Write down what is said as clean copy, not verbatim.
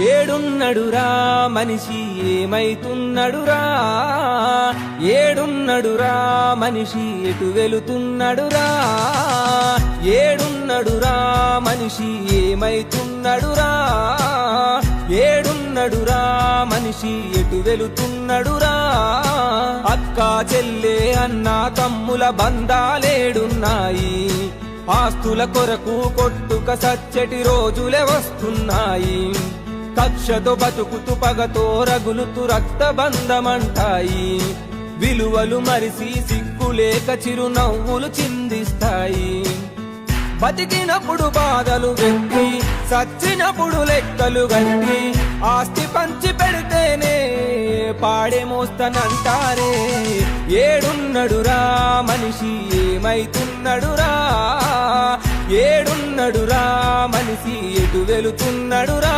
ఏడున్నడురా మనిషి ఏమైతున్నడురా, ఏడున్నడురా మనిషి ఎటు వెళుతున్నడురా, ఏడున్నడురా మనిషి ఏమైతున్నడురా, ఏడున్నడురా మనిషి ఎటు వెళుతున్నడురా. అక్క చెల్లె అన్న తమ్ముల బంధాలేడున్నాయి, ఆస్తుల కొరకు కొట్టుక సచ్చటి రోజులే వస్తున్నాయి. కక్షతో బతుకుతూ పగతో రగులుతూ రక్తబంధమంటాయి, విలువలు మరిసి సిగ్గులేక చిరునవ్వులు చిందిస్తాయి. బతికినప్పుడు బాధలు వెంటి, సచ్చినప్పుడు లెక్కలు గంటి, ఆస్తి పంచి పెడితేనే పాడే మోస్తనంటారే. ఏడున్నడురా మనిషి ఏమైతున్నడురా, ఏడున్నడురా మనిషి ఎటు వెళుతున్నడురా.